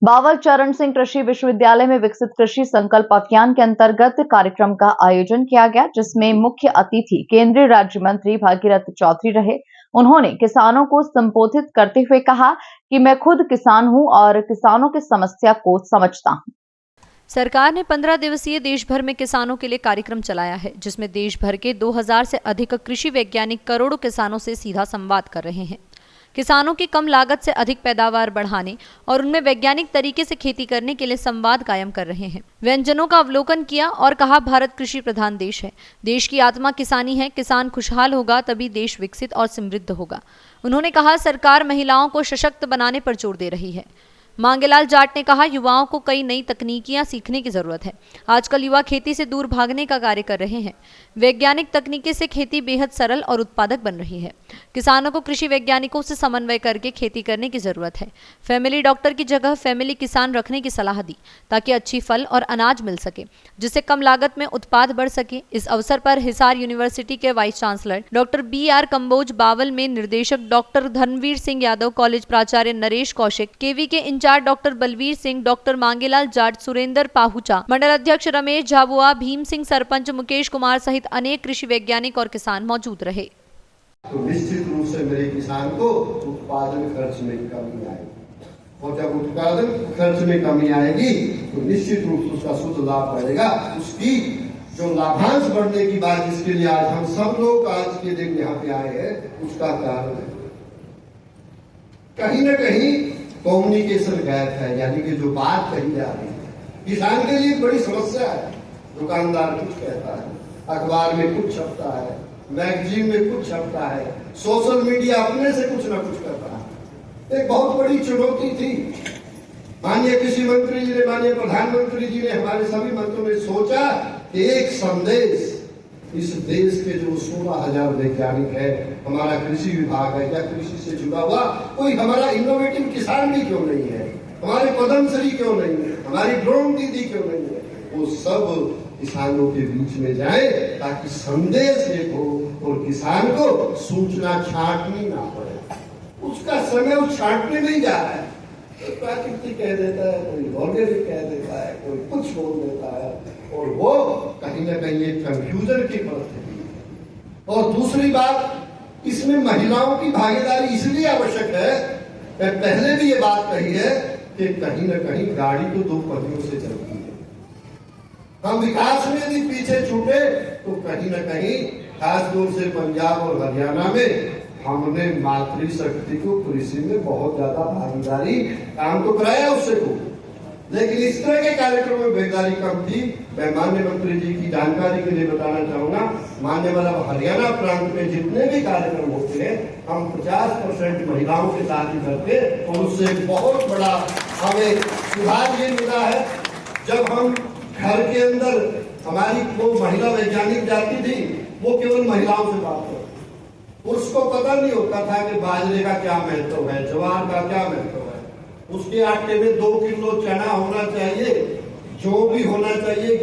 बावल चरण सिंह कृषि विश्वविद्यालय में विकसित कृषि संकल्प अभियान के अंतर्गत कार्यक्रम का आयोजन किया गया, जिसमें मुख्य अतिथि केंद्रीय राज्य मंत्री भागीरथ चौधरी रहे। उन्होंने किसानों को संबोधित करते हुए कहा कि मैं खुद किसान हूं और किसानों की समस्या को समझता हूं। सरकार ने 15 दिवसीय देश भर में किसानों के लिए कार्यक्रम चलाया है, जिसमें देश भर के 2000 से अधिक कृषि वैज्ञानिक करोड़ों किसानों से सीधा संवाद कर रहे हैं। किसानों की कम लागत से अधिक पैदावार बढ़ाने और उनमें वैज्ञानिक तरीके से खेती करने के लिए संवाद कायम कर रहे हैं। व्यंजनों का अवलोकन किया और कहा, भारत कृषि प्रधान देश है। देश की आत्मा किसानी है। किसान खुशहाल होगा तभी देश विकसित और समृद्ध होगा। उन्होंने कहा, सरकार महिलाओं को सशक्त बनाने पर जोर दे रही है। मांगेलाल जाट ने कहा, युवाओं को कई नई तकनीकियां सीखने की जरूरत है। आजकल युवा खेती से दूर भागने का कार्य कर रहे हैं। वैज्ञानिक तकनीकी से खेती बेहद सरल और उत्पादक बन रही है। किसानों को कृषि वैज्ञानिकों से समन्वय करके खेती करने की जरूरत है। फैमिली डॉक्टर की जगह फैमिली किसान रखने की सलाह दी, ताकि अच्छी फल और अनाज मिल सके, जिससे कम लागत में उत्पाद बढ़ सके। इस अवसर पर हिसार यूनिवर्सिटी के vice chancellor doctor BR Kamboj, Bawal में निर्देशक डॉक्टर धर्मवीर सिंह यादव, कॉलेज प्राचार्य नरेश कौशिक, केवी के incharge doctor Balvir Singh, doctor Mangelal Jat, Surendra Pahucha, मंडल अध्यक्ष रमेश झाबुआ, भीम सिंह, सरपंच मुकेश कुमार सहित अनेक कृषि वैज्ञानिक और किसान मौजूद रहे। तो निश्चित रूप से मेरे किसान को उत्पादन खर्च में कमी आएगी, और जब उत्पादन खर्च में कमी आएगी तो निश्चित रूप से उसका शुद्ध लाभ बढ़ेगा। उसकी जो लाभांश बढ़ने की बात, जिसके लिए आज हम सब लोग आज के दिन यहाँ पे आए हैं, उसका कारण है कहीं न कहीं कम्युनिकेशन गैप है। यानी कि जो बात कही जा रही है किसान के लिए बड़ी समस्या है। दुकानदार कुछ कहता है, अखबार में कुछ छपता है, मैगजीन में कुछ छपता है, सोशल मीडिया अपने से कुछ न कुछ करता है। एक बहुत बड़ी चुनौती थी। माननीय कृषि मंत्री जी ने, माननीय प्रधानमंत्री जी ने, हमारे सभी मंत्रियों ने सोचा कि एक संदेश इस देश के जो 16,000 वैज्ञानिक है, हमारा कृषि विभाग है, या कृषि से जुड़ा हुआ कोई हमारा इनोवेटिव किसान भी क्यों नहीं है, हमारे पद्मश्री क्यों नहीं है, हमारी ड्रोन दीदी क्यों नहीं है, वो सब किसानों के बीच में जाए, ताकि संदेश एक हो और किसान को सूचना छांटनी ना पड़े। उसका समय वो छांटने नहीं जा रहा है, तो प्राकृतिक कह देता है, कोई ऑर्गेनिक कह देता है, कोई कुछ बोल देता है, और वो कहीं न कहीं एक कंफ्यूजन की परिस्थिति है। और दूसरी बात, इसमें महिलाओं की भागीदारी इसलिए आवश्यक है, मैं पहले भी ये बात कही है कि कहीं न कहीं गाड़ी तो दो पहियों से चलती है। हम विकास में यदि पीछे छूटे तो कहीं न कहीं खासतौर से पंजाब और हरियाणा में हमने मातृशक्ति को कृषि में बहुत ज्यादा भागीदारी काम तो कराया उससे को, लेकिन इस तरह के कार्यक्रम में भागीदारी कम थी। मैं माननीय मंत्री जी की जानकारी के लिए बताना चाहूंगा, माननीय मतलब हरियाणा प्रांत में जितने भी कार्यक्रम होते हैं, हम 50% महिलाओं के साथ ही करते, और उससे बहुत बड़ा हमें सुधार ये मिला है। जब हम घर के अंदर हमारी वो महिला वैज्ञानिक जाती थी, वो केवल महिलाओं से बात करती, उसको पता नहीं होता था कि बाजरे का क्या महत्व है, ज्वार का क्या महत्व है, उसके आटे में 2 किलो चना होना चाहिए, जो भी होना चाहिए।